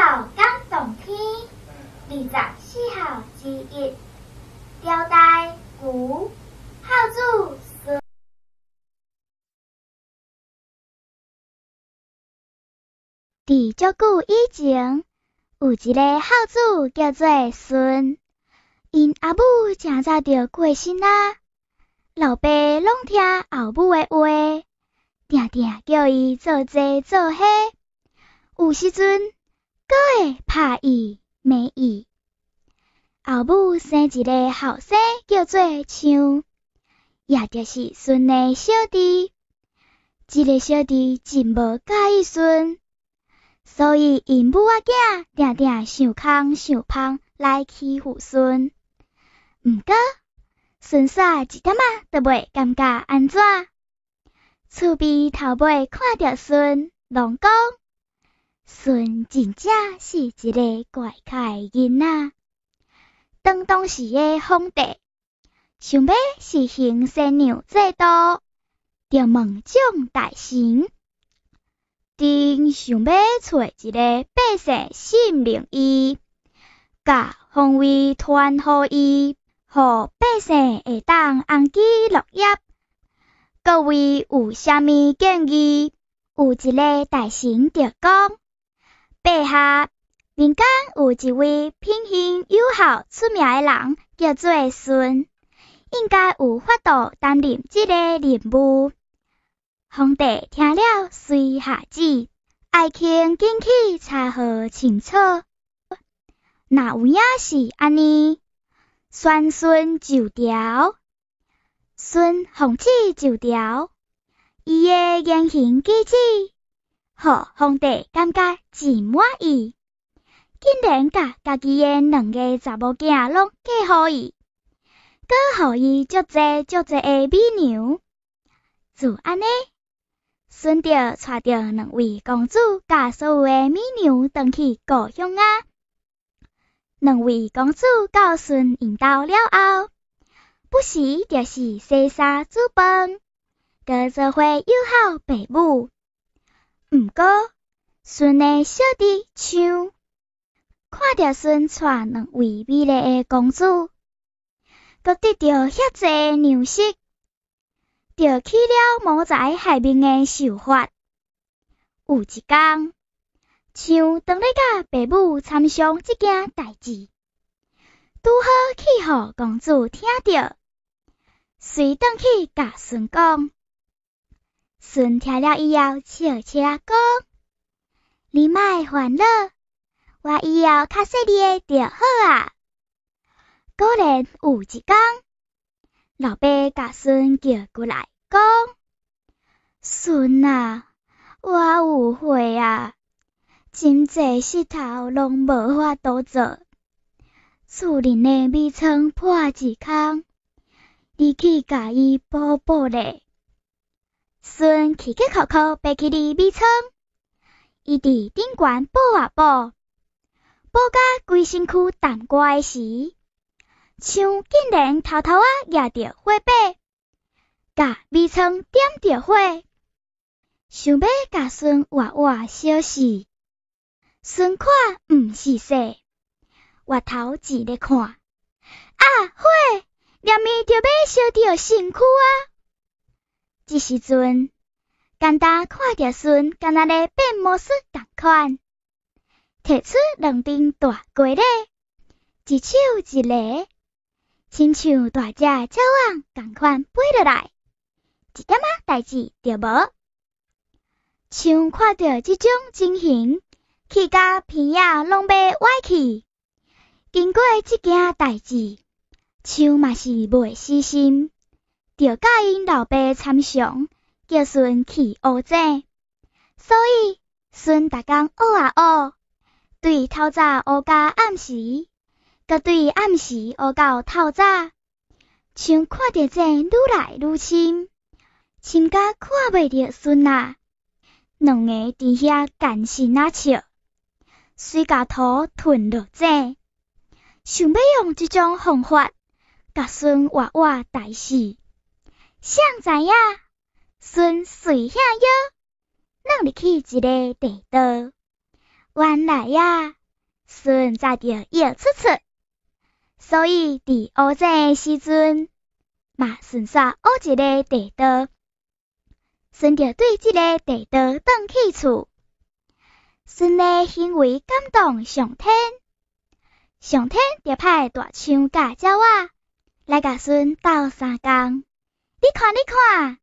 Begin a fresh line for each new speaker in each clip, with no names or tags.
号感动天，24号之一，吊带牛孝子孙。伫足久以前，有一个孝子叫做孙，因阿母真早就过身啊。老爸拢听后母的话，定定叫伊做这做迄，有时阵阁会拍伊骂伊。后母生一个后生叫做唱，也就是孙的小弟。这个小弟真无介意孙，所以因母仔囝定定想空想芳来欺负孙。毋过孙煞一点仔都袂感觉安怎。厝边头尾看着孙，拢讲孙真正是一个怪咖的囡仔。当时的皇帝想要实行新娘制度，就问众大臣，定想要找一个百姓信任伊，甲皇位传予伊，互百姓会当安居乐业。各位有啥物建议？有一个大臣就讲：陛下，民间有一位品行友好出名的人，叫做孙，应该有法度担任这个任务。皇帝听了，遂下旨，爱卿紧去查核清楚。若有影是安尼，宣孙就条。孙奉旨就条，伊的言行举止，互皇帝感觉真满意，竟然甲家己的2个查某囝拢嫁予伊，阁予伊足济的美娘。就安尼，孙就带着2位公主甲所有的美娘回去故乡啊。2位公主到孙因兜了后，不时就是洗衫煮饭，搁做伙友好爸母。毋过孙的小弟唱看着孙带2位美丽的公主，搁得到遐济娘色，就起了谋财害命的想法。有一天，唱当咧甲爸母参详这件代志，拄好去互公主听到，遂转去甲孙讲。孙听了以后，笑笑讲：你莫烦恼，我以后较细腻的就好啊。果然有一天，老爸甲孙叫过来，讲：孙啊，我有悔啊，真济事头拢无法度做，厝里的米仓破一空，你去甲伊补咧。孙气气哭哭爬起哩米仓，伊伫顶悬补啊补，补甲规身躯淡薄的时，枪竟然偷偷举着火把，甲米仓点着火，想要甲孙活活烧死。孙看毋是说，回头一咧看，啊火，连面就要烧着身躯啊！这时阵，简单看着孙，敢若咧变魔术同款，摕出2顶大鸡咧，一手一个，亲像大只鸟仔同款飞落来，一点仔代志就无。像看到这种情形，气甲鼻仔拢要歪去。经过这件代志，像嘛是袂死心。就甲因老爸参详，叫孙去学井，所以孙逐工学啊学，对透早学到暗时，佮对暗时学到透早，像看着井愈来愈深，深甲看袂着孙啊。2个伫遐干心啊笑，遂甲头吞落井，想要用这种方法，甲孙活活代死。谁知影，孙随遐摇，弄入去一个地道，原来呀，孙才着要出出，所以伫乌井时阵，嘛顺煞学一个地道，孙着对这个地道转去厝。孙的行为感动上天，上天就派大象甲鸟仔来甲孙斗相共。你看，你看，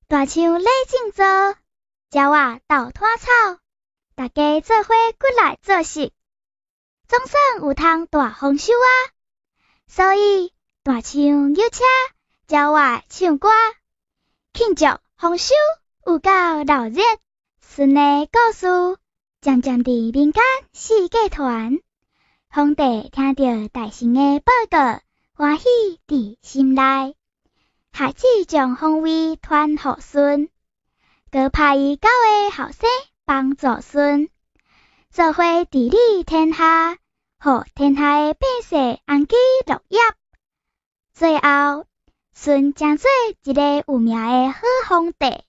大象咧种做，鸟仔斗拖草，大家做伙骨来做事，总算有通大丰收啊！所以大象摇车，鸟仔唱歌，庆祝丰收有够热热。孙的故事渐渐伫民间四界传，皇帝听到大臣的报告，欢喜伫心内，下旨将封位传予孙，佮派伊9个后生帮助孙，做伙治理天下，互天下的百姓安居乐业。最后，孙将做一个有名的好皇帝。